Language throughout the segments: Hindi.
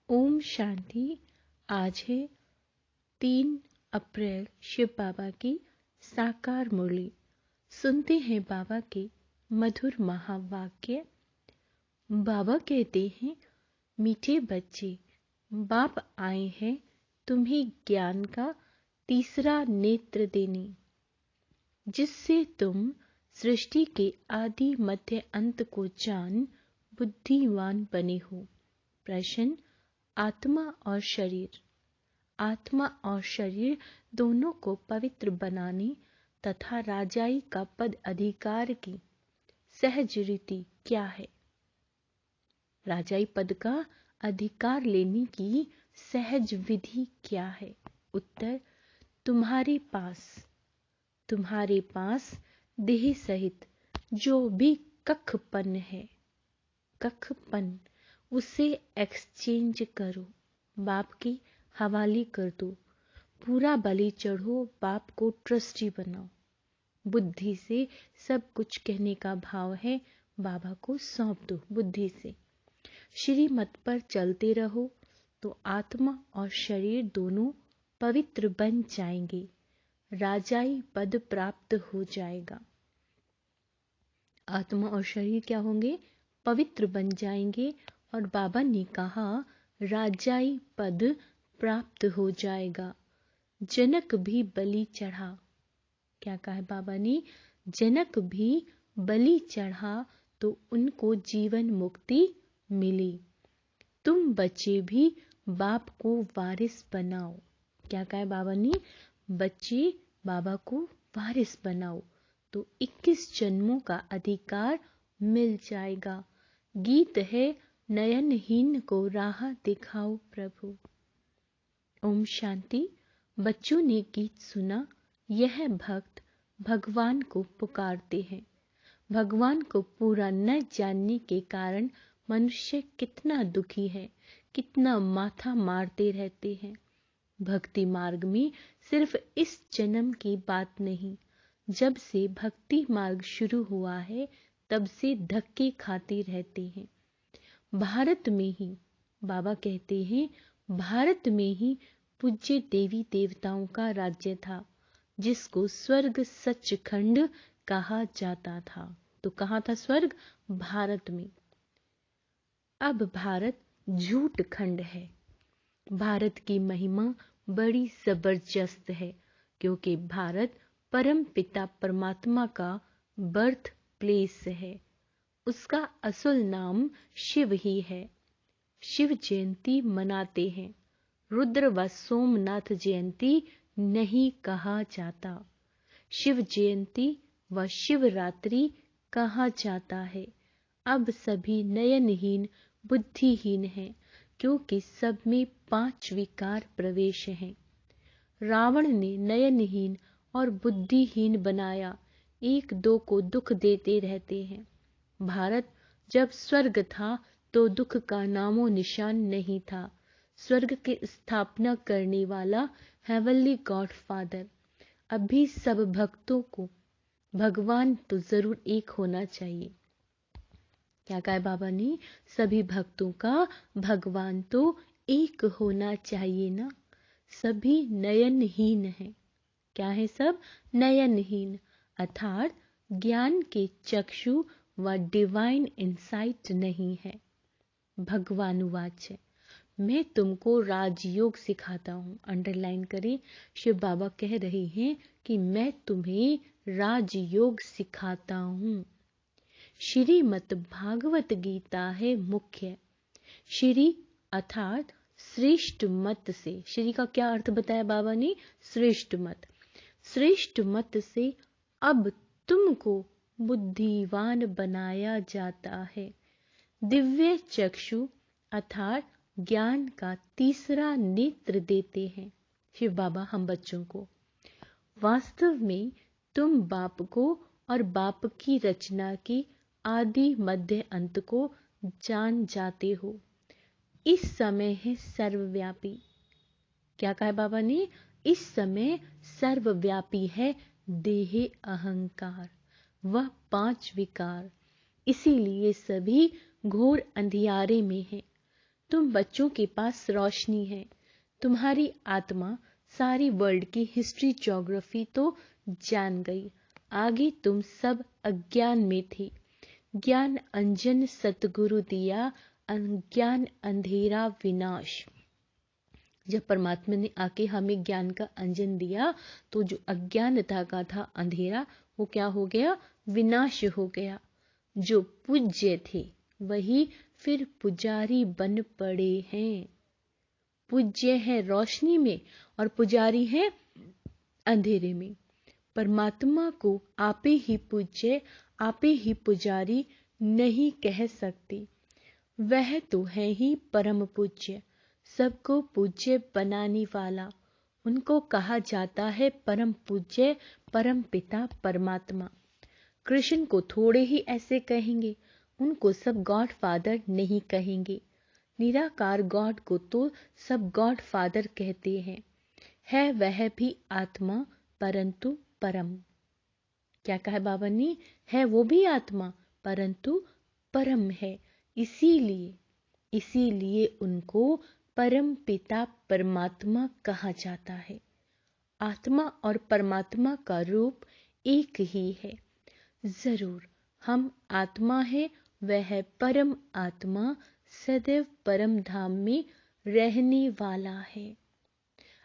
ओम शांति। आज है 3 अप्रैल, शिव बाबा की साकार मुरली। सुनते हैं बाबा के मधुर महावाक्य। बाबा कहते हैं, मीठे बच्चे, बाप आए हैं तुम्हें ज्ञान का तीसरा नेत्र देने, जिससे तुम सृष्टि के आदि मध्य अंत को जान बुद्धिमान बने हो। प्रश्न, आत्मा और शरीर। आत्मा और शरीर दोनों को पवित्र बनाने तथा राजाई का पद अधिकार की सहज रीति क्या है? राजाई पद का अधिकार लेने की सहज विधि क्या है? उत्तर, तुम्हारे पास देह सहित जो भी कखपन है, कखपन उसे एक्सचेंज करो, बाप के हवाले कर दो। पूरा बलि चढ़ो, बाप को ट्रस्टी बनाओ। बुद्धि से सब कुछ कहने का भाव है, बाबा को सौंप दो बुद्धि से। श्रीमत पर चलते रहो तो आत्मा और शरीर दोनों पवित्र बन जाएंगे, राजाई पद प्राप्त हो जाएगा। आत्मा और शरीर क्या होंगे? पवित्र बन जाएंगे, और बाबा ने कहा राजाई पद प्राप्त हो जाएगा। जनक भी बलि चढ़ा। क्या कहा बाबा ने? जनक भी बलि चढ़ा तो उनको जीवन मुक्ति मिली। तुम बच्चे भी बाप को वारिस बनाओ। क्या कहा बाबा ने? बच्चे बाबा को वारिस बनाओ तो 21 जन्मों का अधिकार मिल जाएगा। गीत है, नयनहीन को राह दिखाओ प्रभु। ओम शांति। बच्चों ने गीत सुना। यह भक्त भगवान को पुकारते हैं। भगवान को पूरा न जानने के कारण मनुष्य कितना दुखी है, कितना माथा मारते रहते हैं। भक्ति मार्ग में सिर्फ इस जन्म की बात नहीं, जब से भक्ति मार्ग शुरू हुआ है तब से धक्के खाते रहते हैं। भारत में ही बाबा कहते हैं, भारत में ही पूज्य देवी देवताओं का राज्य था, जिसको स्वर्ग सचखंड कहा जाता था। तो कहाँ था स्वर्ग? भारत में। अब भारत झूठ खंड है। भारत की महिमा बड़ी जबरदस्त है, क्योंकि भारत परम पिता परमात्मा का बर्थ प्लेस है। उसका असल नाम शिव ही है। शिव जयंती मनाते हैं। रुद्र व सोमनाथ जयंती नहीं कहा जाता। शिव जयंती व शिवरात्रि कहा जाता है। अब सभी नयनहीन बुद्धिहीन हैं, क्योंकि सब में 5 विकार प्रवेश हैं। रावण ने नयनहीन और बुद्धिहीन बनाया, एक दो को दुख देते रहते हैं। भारत जब स्वर्ग था तो दुख का नामो निशान नहीं था। स्वर्ग की स्थापना करने वाला हेवनली गॉड फादर। अभी सब भक्तों को भगवान तो जरूर एक होना चाहिए। क्या कहा बाबा ने? सभी भक्तों का भगवान तो एक होना चाहिए ना। सभी नयनहीन हैं। क्या है सब? नयनहीन, अर्थात ज्ञान के चक्षु व डिवाइन इंसाइट नहीं है। भगवान वाच है, मैं तुमको राजयोग सिखाता हूँ। अंडरलाइन करें, शिव बाबा कह रहे हैं कि मैं तुम्हें राजयोग सिखाता हूँ। श्रीमद् भागवत गीता है मुख्य। श्री अर्थात श्रेष्ठ मत से। श्री का क्या अर्थ बताया बाबा ने? श्रेष्ठ मत। श्रेष्ठ मत से अब तुमको बुद्धिवान बनाया जाता है। दिव्य चक्षु अर्थात ज्ञान का तीसरा नेत्र देते हैं शिव बाबा हम बच्चों को। वास्तव में तुम बाप को और बाप की रचना की आदि मध्य अंत को जान जाते हो। इस समय है सर्वव्यापी। क्या कहा बाबा ने? इस समय सर्वव्यापी है देह अहंकार, वह 5 विकार। इसीलिए सभी घोर अंधियारे में हैं। तुम बच्चों के पास रोशनी है। तुम्हारी आत्मा सारी वर्ल्ड की हिस्ट्री ज्योग्राफी तो जान गई। आगे तुम सब अज्ञान में थे। ज्ञान अंजन सतगुरु दिया, अज्ञान अंधेरा विनाश। जब परमात्मा ने आके हमें ज्ञान का अंजन दिया तो जो अज्ञानता का था अंधेरा वो क्या हो गया? विनाश हो गया। जो पूज्य थे वही फिर पुजारी बन पड़े हैं। पूज्य है रोशनी में और पुजारी है अंधेरे में। परमात्मा को आपे ही पूज्य आपे ही पुजारी नहीं कह सकते। वह तो है ही परम पूज्य, सबको पूज्य बनाने वाला। उनको कहा जाता है परम पूज्य, परम पिता परमात्मा। कृष्ण को थोड़े ही ऐसे कहेंगे, उनको सब गॉड फादर नहीं कहेंगे। निराकार गॉड को तो सब गॉड फादर कहते हैं। है वह भी आत्मा परंतु परम। क्या कहा बाबा ने? है वो भी आत्मा परंतु परम है। इसीलिए उनको परम पिता परमात्मा कहा जाता है। आत्मा और परमात्मा का रूप एक ही है। जरूर हम आत्मा है, वह परम आत्मा सदैव परम धाम में रहने वाला है।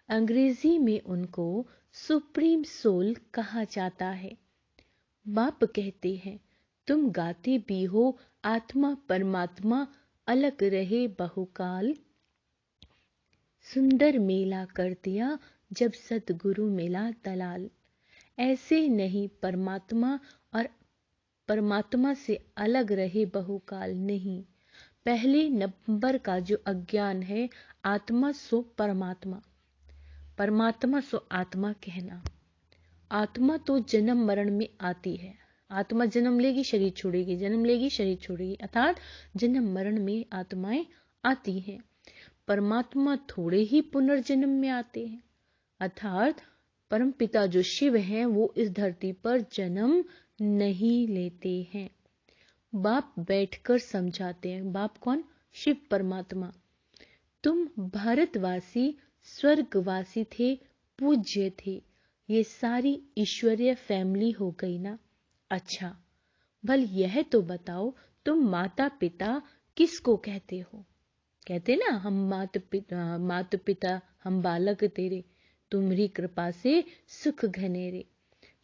अंग्रेजी में उनको सुप्रीम सोल कहा जाता है। बाप कहते हैं तुम गाते भी हो आत्मा परमात्मा अलग रहे बहुकाल। सुंदर मेला कर दिया जब सतगुरु मिला दलाल। ऐसे नहीं परमात्मा और परमात्मा से अलग रहे बहुकाल नहीं। पहले नंबर का जो अज्ञान है आत्मा सो परमात्मा, परमात्मा सो आत्मा कहना। आत्मा तो जन्म मरण में आती है। आत्मा जन्म लेगी शरीर छोड़ेगी, जन्म लेगी शरीर छोड़ेगी, अर्थात जन्म मरण में आत्माएं आती हैं। परमात्मा थोड़े ही पुनर्जन्म में आते हैं, अर्थात परमपिता जो शिव हैं वो इस धरती पर जन्म नहीं लेते हैं। बाप बैठकर समझाते हैं। बाप कौन? शिव परमात्मा। तुम भारतवासी स्वर्गवासी थे, पूज्य थे। ये सारी ईश्वरीय फैमिली हो गई ना। अच्छा भल यह तो बताओ तुम माता पिता किसको कहते हो? कहते ना हम मात पिता हम बालक तेरे, तुम्हारी कृपा से सुख घनेरे।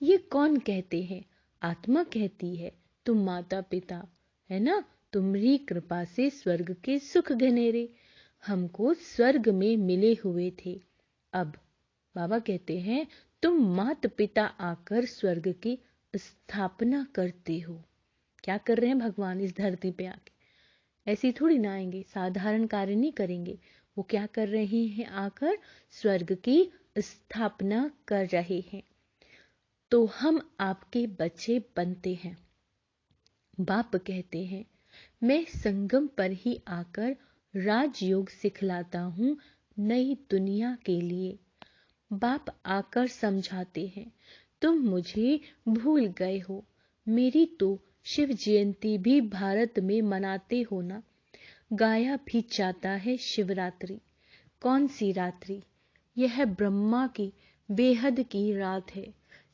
ये कौन कहते हैं? आत्मा कहती है तुम माता पिता है ना, तुम्हारी कृपा से स्वर्ग के सुख घनेरे। हमको स्वर्ग में मिले हुए थे। अब बाबा कहते हैं तुम मात पिता आकर स्वर्ग की स्थापना करते हो। क्या कर रहे हैं भगवान इस धरती पे आके? ऐसी थोड़ी ना आएंगे, साधारण कार्य नहीं करेंगे। वो क्या कर रहे हैं? आकर स्वर्ग की स्थापना कर रहे हैं। तो हम आपके बच्चे बनते हैं। बाप कहते हैं मैं संगम पर ही आकर राजयोग सिखलाता हूँ नई दुनिया के लिए। बाप आकर समझाते हैं तुम मुझे भूल गए हो। मेरी तो शिव जयंती भी भारत में मनाते हो ना। गाया भी जाता है शिवरात्रि। कौन सी रात्रि? यह ब्रह्मा की बेहद की रात है।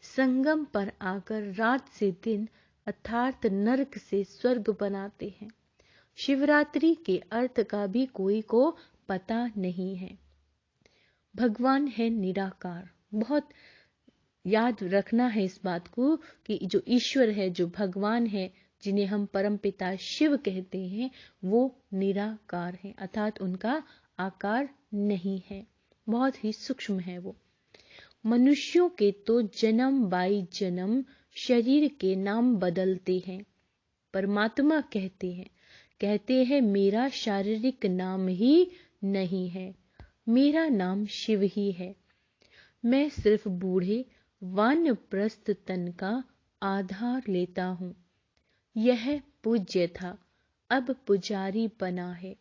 संगम पर आकर रात से दिन अर्थात नरक से स्वर्ग बनाते हैं। शिवरात्रि के अर्थ का भी कोई को पता नहीं है। भगवान है निराकार। बहुत याद रखना है इस बात को कि जो ईश्वर है, जो भगवान है, जिन्हें हम परम पिता शिव कहते हैं, वो निराकार है, अर्थात उनका आकार नहीं है, बहुत ही सूक्ष्म है वो। मनुष्यों के तो जन्म बाई जन्म शरीर के नाम बदलते हैं। परमात्मा कहते हैं मेरा शारीरिक नाम ही नहीं है, मेरा नाम शिव ही है। मैं सिर्फ बूढ़े वानप्रस्थ तन का आधार लेता हूँ। यह पूज्य था, अब पुजारी बना है।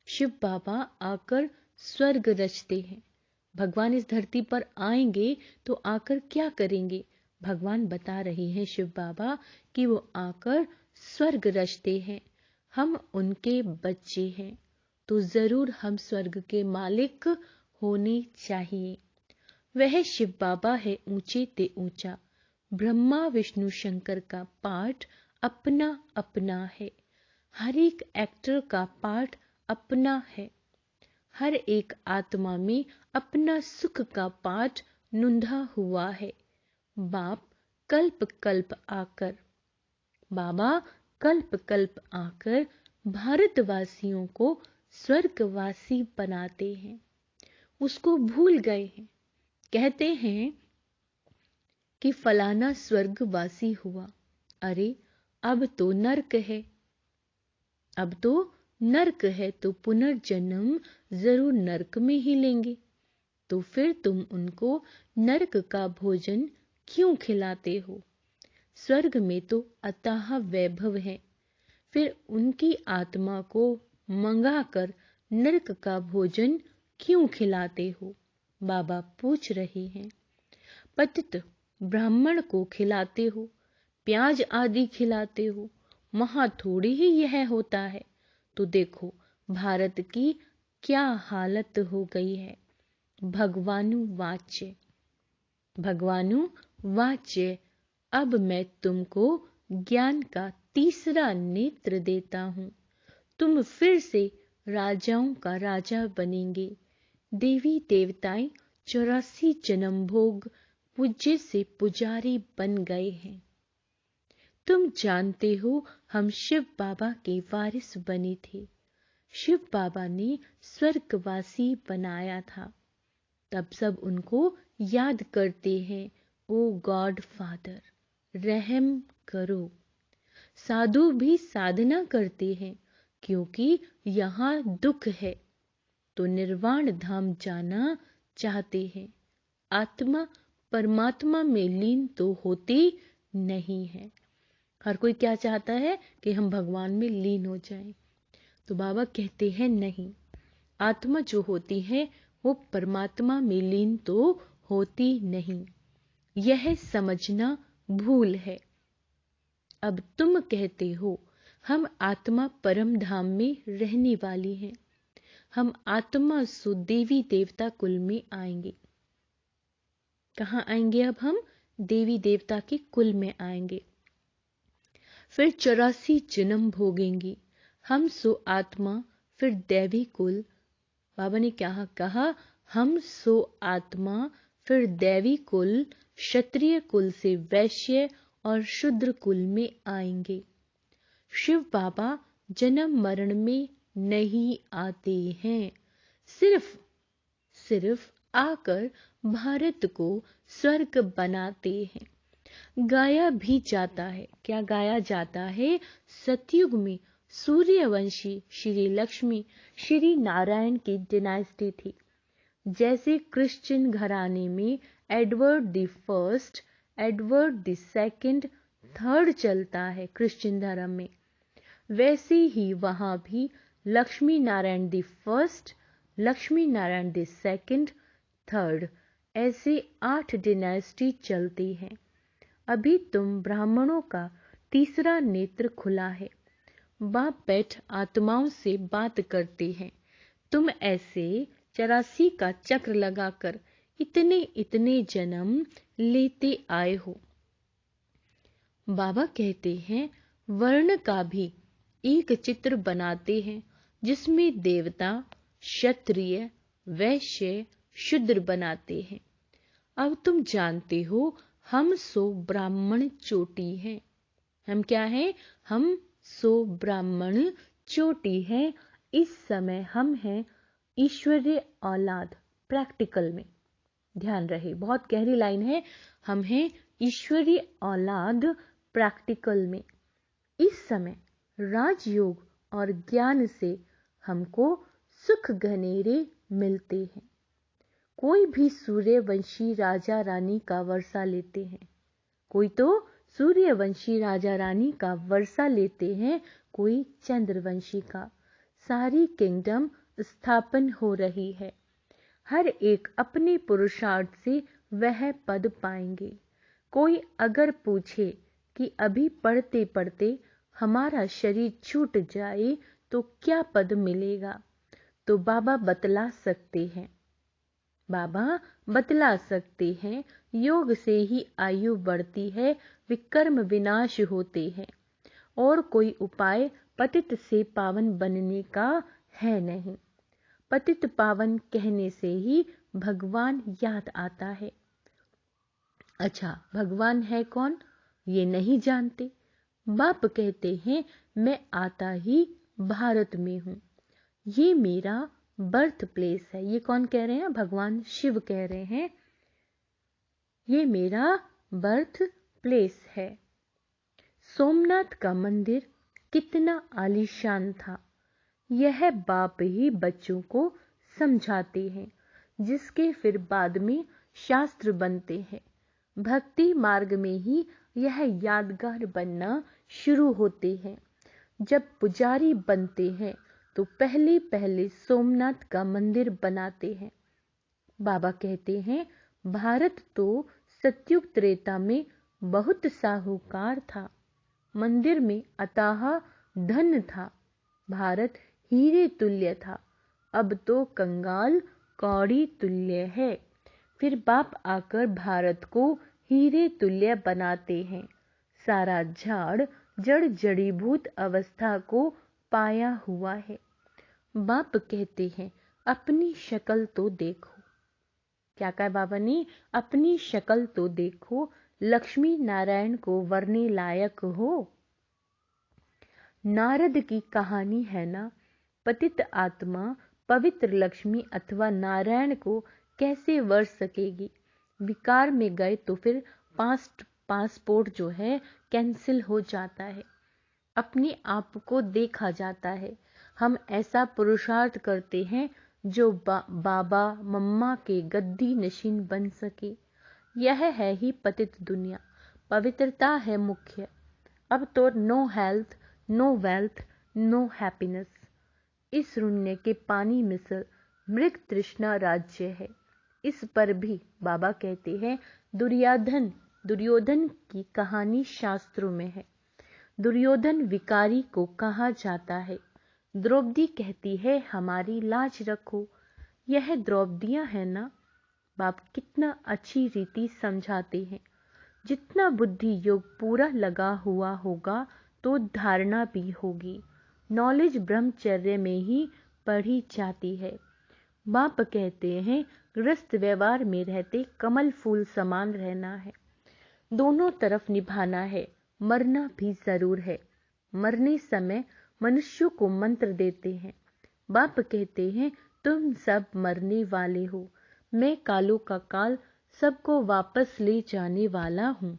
शिव बाबा आकर स्वर्ग रचते हैं। भगवान इस धरती पर आएंगे तो आकर क्या करेंगे? भगवान बता रहे हैं शिव बाबा कि वो आकर स्वर्ग रचते हैं। हम उनके बच्चे हैं। तो जरूर हम स्वर्ग के मालिक होने चाहिए। वह शिव बाबा है ऊंचे ते ऊंचा, ब्रह्मा विष्णु शंकर का पाठ अपना अपना है। हर एक एक्टर का पाठ अपना है। हर एक आत्मा में अपना सुख का पाठ नुंधा हुआ है। बाबा कल्प कल्प आकर भारतवासियों को स्वर्गवासी बनाते हैं। उसको भूल गए हैं। कहते हैं कि फलाना स्वर्गवासी हुआ। अरे अब तो नर्क है। तो पुनर्जन्म जरूर नर्क में ही लेंगे। तो फिर तुम उनको नर्क का भोजन क्यों खिलाते हो? स्वर्ग में तो अथाह वैभव है, फिर उनकी आत्मा को मंगाकर नर्क का भोजन क्यों खिलाते हो? बाबा पूछ रहे हैं। पतित ब्राह्मण को खिलाते हो, प्याज आदि खिलाते हो, वहां थोड़ी ही यह होता है। तो देखो भारत की क्या हालत हो गई है। भगवानु वाच्य। अब मैं तुमको ज्ञान का तीसरा नेत्र देता हूं। तुम फिर से राजाओं का राजा बनेंगे। देवी देवताएं 84 जन्म भोग पूज्य से पुजारी बन गए हैं। तुम जानते हो हम शिव बाबा के वारिस बने थे। शिव बाबा ने स्वर्गवासी बनाया था। तब सब उनको याद करते हैं, ओ गॉड फादर रहम करो। साधु भी साधना करते हैं, क्योंकि यहाँ दुख है तो निर्वाण धाम जाना चाहते हैं। आत्मा परमात्मा में लीन तो होती नहीं है। हर कोई क्या चाहता है कि हम भगवान में लीन हो जाएं। तो बाबा कहते हैं नहीं, आत्मा जो होती है वो परमात्मा में लीन तो होती नहीं। यह समझना भूल है। अब तुम कहते हो हम आत्मा परम धाम में रहने वाली हैं। हम आत्मा सो देवी देवता कुल में आएंगे। कहाँ आएंगे? अब हम देवी देवता के कुल में आएंगे। फिर 84 जन्म भोगेंगी। हम सो आत्मा फिर दैवी कुल। बाबा ने क्या कहा? हम सो आत्मा फिर दैवी कुल, क्षत्रिय कुल से वैश्य और शूद्र कुल में आएंगे। शिव बाबा जन्म मरण में नहीं आते हैं, सिर्फ आकर भारत को स्वर्ग बनाते हैं। गाया भी जाता है। क्या गाया जाता है? सतयुग में सूर्यवंशी श्री लक्ष्मी श्री नारायण की डिनाइस्टी थी। जैसे क्रिश्चियन घराने में Edward the first, Edward the second, third चलता है क्रिश्चियन धर्म में, वैसे ही वहां भी Lakshmi Narayan the first, Lakshmi Narayan the second, third, ऐसे 8 डिनाइस्टी चलती हैं। अभी तुम ब्राह्मणों का तीसरा नेत्र खुला है। बाप बैठ आत्माओं से बात करते हैं। तुम ऐसे 84 का चक्र लगाकर इतने जन्म लेते आए हो। बाबा कहते हैं वर्ण का भी एक चित्र बनाते हैं, जिसमें देवता, क्षत्रिय, वैश्य, शूद्र बनाते हैं। अब तुम जानते हो हम सो ब्राह्मण चोटी हैं। हम क्या हैं? हम सो ब्राह्मण चोटी हैं। इस समय हम हैं ईश्वरीय औलाद। प्रैक्टिकल में ध्यान रहे, बहुत गहरी लाइन है। हम हैं ईश्वरीय औलाद प्रैक्टिकल में। इस समय राजयोग और ज्ञान से हमको सुख घनेरे मिलते हैं। कोई भी सूर्यवंशी राजा रानी का वर्षा लेते हैं, कोई तो सूर्यवंशी राजा रानी का वर्षा लेते हैं, कोई चंद्रवंशी का। सारी किंगडम स्थापन हो रही है। हर एक अपने पुरुषार्थ से वह पद पाएंगे। कोई अगर पूछे कि अभी पढ़ते पढ़ते हमारा शरीर छूट जाए तो क्या पद मिलेगा, तो बाबा बतला सकते हैं। बाबा बतला सकते हैं, योग से ही आयु बढ़ती है, विकर्म विनाश होते हैं, और कोई उपाय पतित से पावन बनने का है नहीं। पतित पावन कहने से ही भगवान याद आता है। अच्छा, भगवान है कौन ये नहीं जानते। बाप कहते हैं मैं आता ही भारत में हूं, ये मेरा बर्थ प्लेस है। ये कौन कह रहे हैं? भगवान शिव कह रहे हैं ये मेरा बर्थ प्लेस है। सोमनाथ का मंदिर कितना आलीशान था, यह बाप ही बच्चों को समझाते हैं, जिसके फिर बाद में शास्त्र बनते हैं। भक्ति मार्ग में ही यह यादगार बनना शुरू होते हैं। जब पुजारी बनते हैं तो पहले पहले सोमनाथ का मंदिर बनाते हैं। बाबा कहते हैं भारत तो सतयुग त्रेता में बहुत साहूकार था, मंदिर में अथाह धन था, भारत हीरे तुल्य था, अब तो कंगाल कौड़ी तुल्य है। फिर बाप आकर भारत को हीरे तुल्य बनाते हैं। सारा झाड़ जड़ जड़ीभूत अवस्था को पाया हुआ है। बाप कहते हैं अपनी शक्ल तो देखो। क्या कहा बाबा ने? अपनी शक्ल तो देखो, लक्ष्मी नारायण को वरने लायक हो। नारद की कहानी है ना, पतित आत्मा पवित्र लक्ष्मी अथवा नारायण को कैसे वर सकेगी? विकार में गए तो फिर पासपोर्ट जो है कैंसिल हो जाता है, अपने आप को देखा जाता है। हम ऐसा पुरुषार्थ करते हैं जो बाबा मम्मा के गद्दी नशीन बन सके। यह है ही पतित दुनिया, पवित्रता है मुख्य। अब तो no health, no wealth, no happiness. इस शून्य के पानी मिसल मृग तृष्णा राज्य है। इस पर भी बाबा कहते हैं दुर्योधन की कहानी शास्त्रों में है। दुर्योधन विकारी को कहा जाता है। द्रौपदी कहती है हमारी लाज रखो। यह द्रौपदियां है ना। बाप कितना अच्छी रीति समझाते हैं। जितना बुद्धि योग पूरा लगा हुआ होगा तो धारणा भी होगी। नॉलेज ब्रह्मचर्य में ही पढ़ी जाती है। बाप कहते हैं गृहस्थ व्यवहार में रहते कमल फूल समान रहना है, दोनों तरफ निभाना है, मरना भी जरूर है। मरने समय मनुष्यों को मंत्र देते हैं। बाप कहते हैं तुम सब मरने वाले हो, मैं कालों का काल सबको वापस ले जाने वाला हूं।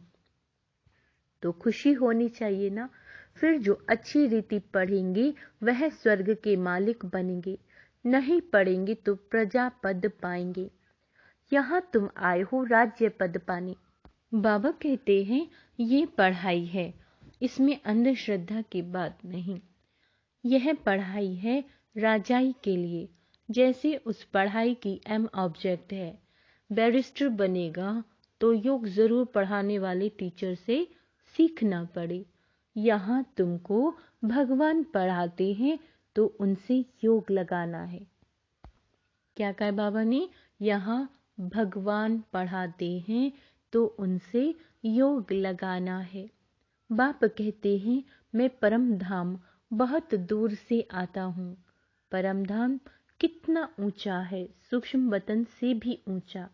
तो खुशी होनी चाहिए ना। फिर जो अच्छी रीति पढ़ेंगे वह स्वर्ग के मालिक बनेंगे, नहीं पढ़ेंगे तो प्रजा पद पाएंगे। यहाँ तुम आए हो राज्य पद पाने। बाबा कहते हैं ये पढ़ाई है, इसमें अंधश्रद्धा की बात नहीं। यह पढ़ाई है राजाई के लिए, जैसे उस पढ़ाई की एम ऑब्जेक्ट है। बैरिस्टर बनेगा तो योग जरूर पढ़ाने वाले टीचर से सीखना पड़े। यहाँ तुमको भगवान पढ़ाते हैं तो उनसे योग लगाना है। क्या कहा बाबा ने? यहाँ भगवान पढ़ाते हैं तो उनसे योग लगाना है। बाप कहते हैं मैं परम धाम बहुत दूर से आता हूँ। परम धाम कितना ऊंचा है, सूक्ष्म वतन से भी ऊंचा।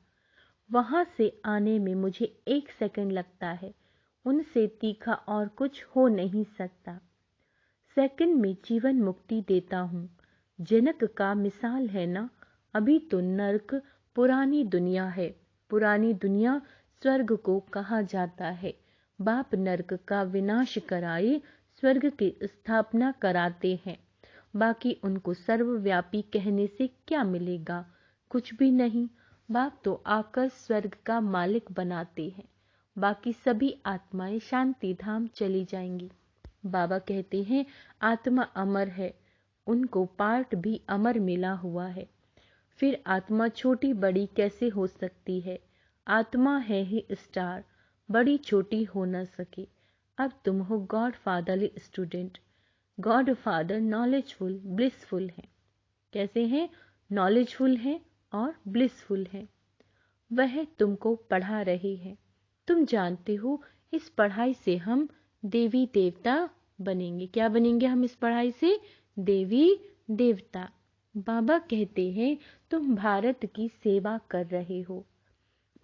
वहां से आने में मुझे 1 सेकंड लगता है, उनसे तीखा और कुछ हो नहीं सकता। सेकंड में जीवन मुक्ति देता हूँ। जनक का मिसाल है ना। अभी तो नर्क पुरानी दुनिया है, पुरानी दुनिया स्वर्ग को कहा जाता है। बाप नर्क का विनाश कराए स्वर्ग की स्थापना कराते हैं। बाकी उनको सर्वव्यापी कहने से क्या मिलेगा? कुछ भी नहीं। बाप तो आकर स्वर्ग का मालिक बनाते हैं, बाकी सभी आत्माएं शांति धाम चली जाएंगी। बाबा कहते हैं आत्मा अमर है, उनको पार्ट भी अमर मिला हुआ है। फिर आत्मा छोटी बड़ी कैसे हो सकती है? आत्मा है ही स्टार, बड़ी छोटी हो न सके। अब तुम हो God fatherly student. God father knowledgeful blissful है। कैसे हैं? नॉलेजफुल हैं और ब्लिसफुल हैं। वह तुमको पढ़ा रहे हैं। तुम जानते हो इस पढ़ाई से हम देवी देवता बनेंगे। क्या बनेंगे हम इस पढ़ाई से? देवी देवता। बाबा कहते हैं तुम भारत की सेवा कर रहे हो।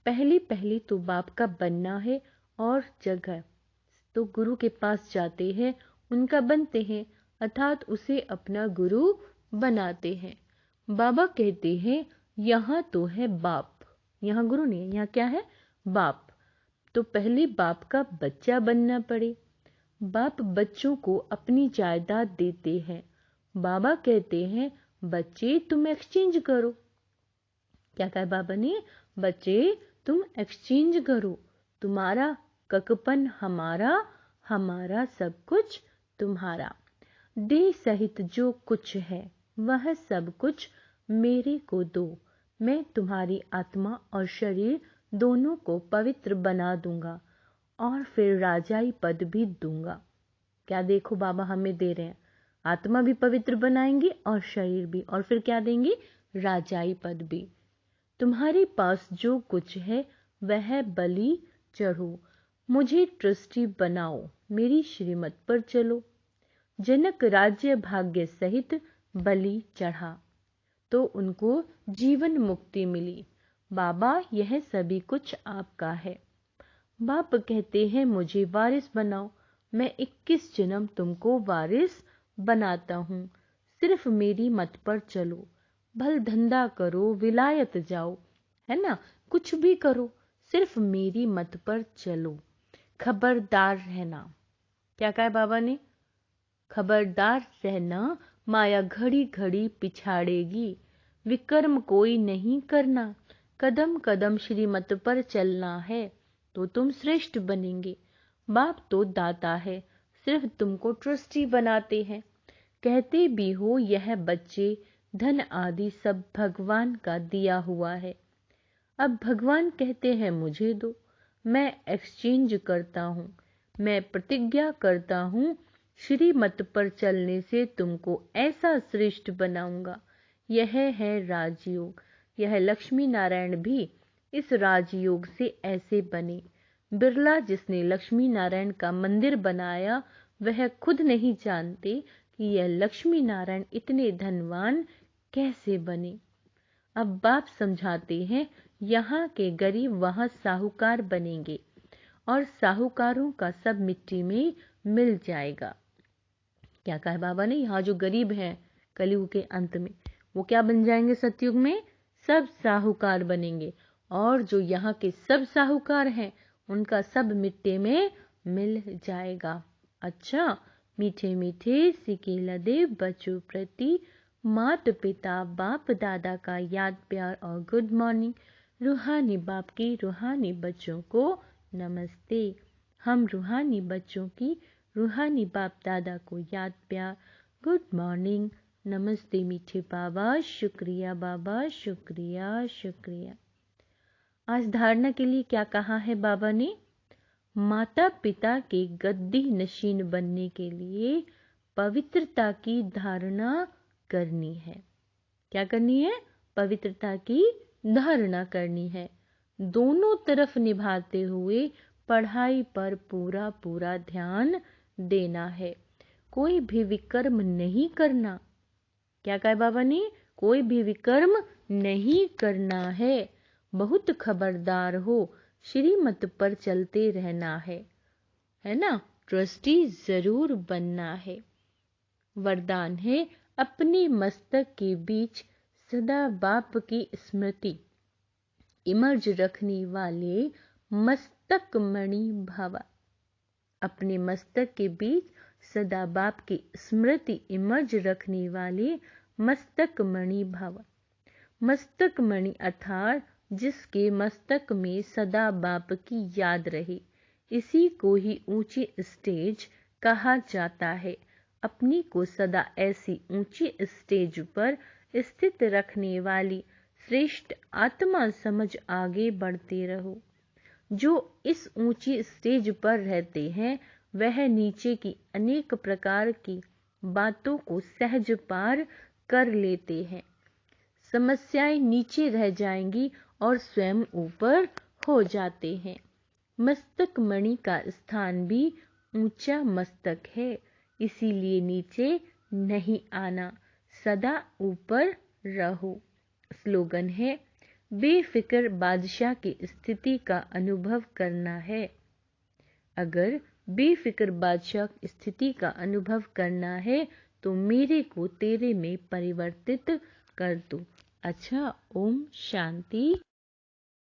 पहले तो बाप का बनना है और जगह तो गुरु के पास जाते हैं, उनका बनते हैं, अर्थात उसे अपना गुरु बनाते हैं। बाबा कहते हैं यहाँ तो है बाप, यहाँ गुरु नहीं है, यहाँ क्या है? बाप। तो पहले बाप का बच्चा बनना पड़े। बाप बच्चों को अपनी जायदाद देते हैं। बाबा कहते हैं बच्चे तुम एक्सचेंज करो। क्या कहा बाबा ने? बच्चे तुम एक्सचेंज करो। तुम्हारा ककपन हमारा, हमारा सब कुछ तुम्हारा। देह सहित जो कुछ है वह सब कुछ मेरे को दो। मैं तुम्हारी आत्मा और शरीर दोनों को पवित्र बना दूंगा और फिर राजाई पद भी दूंगा। क्या देखो बाबा हमें दे रहे हैं, आत्मा भी पवित्र बनाएंगे और शरीर भी, और फिर क्या देंगे? राजाई पद भी। तुम्हारे पास जो कुछ है वह बलि चढ़ो, मुझे ट्रस्टी बनाओ, मेरी श्रीमत पर चलो। जनक राज्य भाग्य सहित बलि चढ़ा तो उनको जीवन मुक्ति मिली। बाबा यह सभी कुछ आपका है। बाप कहते हैं मुझे वारिस बनाओ। मैं 21 जन्म तुमको वारिस बनाता हूँ। सिर्फ मेरी मत पर चलो, भल धंधा करो, विलायत जाओ, है ना, कुछ भी करो, सिर्फ मेरी मत पर चलो। खबरदार रहना। क्या कहा बाबा ने? खबरदार रहना, माया घड़ी घड़ी पिछाड़ेगी। विकर्म कोई नहीं करना, कदम कदम श्रीमत पर चलना है तो तुम श्रेष्ठ बनेंगे। बाप तो दाता है, सिर्फ तुमको ट्रस्टी बनाते हैं। कहते भी हो यह बच्चे धन आदि सब भगवान का दिया हुआ है। अब भगवान कहते हैं मुझे दो, मैं एक्सचेंज करता हूँ। मैं प्रतिज्ञा करता हूँ श्रीमत पर चलने से तुमको ऐसा श्रेष्ठ बनाऊंगा। यह है राजयोग। यह लक्ष्मी नारायण भी इस राजयोग से ऐसे बने। बिरला जिसने लक्ष्मी नारायण का मंदिर बनाया वह खुद नहीं जानते कि यह लक्ष्मी नारायण इतने धनवान कैसे बने। अब बाप समझाते हैं यहाँ के गरीब वहाँ साहूकार बनेंगे और साहूकारों का सब मिट्टी में मिल जाएगा। क्या कहा बाबा ने? यहाँ जो गरीब हैं कलयुग के अंत में वो क्या बन जाएंगे? सतयुग में सब साहूकार बनेंगे और जो यहाँ के सब साहूकार हैं उनका सब मिट्टी में मिल जाएगा। अच्छा, मीठे मीठे सिके लदे बच्चों प्रति माता पिता बाप दादा का याद प्यार और गुड मॉर्निंग। रूहानी बाप की रूहानी बच्चों को नमस्ते। हम रूहानी बच्चों की रूहानी बाप दादा को याद प्यार गुड मॉर्निंग, नमस्ते मीठे बाबा, शुक्रिया बाबा, शुक्रिया शुक्रिया। आज धारणा के लिए क्या कहा है बाबा ने? माता पिता के गद्दी नशीन बनने के लिए पवित्रता की धारणा करनी है। क्या करनी है? पवित्रता की धारणा करनी है। दोनों तरफ निभाते हुए पढ़ाई पर पूरा पूरा ध्यान देना है। कोई भी विकर्म नहीं करना। क्या कहा बाबा ने? कोई भी विकर्म नहीं करना है। बहुत खबरदार हो, श्रीमत पर चलते रहना है ना, ट्रस्टी जरूर बनना है। वरदान है अपने मस्तक के बीच सदा बाप की स्मृति इमर्ज रखने वाले मस्तक मणि भव। अपने मस्तक के बीच सदा बाप की स्मृति इमर्ज रखने वाले मस्तक मणि भव। मस्तक मणि अर्थात जिसके मस्तक में सदा बाप की याद रहे, इसी को ही ऊंची स्टेज कहा जाता है। अपनी को सदा ऐसी ऊंची स्टेज पर स्थित रखने वाली श्रेष्ठ आत्मा समझ आगे बढ़ते रहो। जो इस ऊंची स्टेज पर रहते हैं वह नीचे की अनेक प्रकार की बातों को सहज पार कर लेते हैं। समस्याएं नीचे रह जाएंगी और स्वयं ऊपर हो जाते हैं। मस्तक मणि का स्थान भी ऊंचा मस्तक है, इसीलिए नीचे नहीं आना, सदा ऊपर रहो। स्लोगन है, बेफिक्र बादशाह की स्थिति का अनुभव करना है। अगर बेफिक्र बादशाह स्थिति का अनुभव करना है तो मेरे को तेरे में परिवर्तित कर दो। अच्छा, ओम शांति।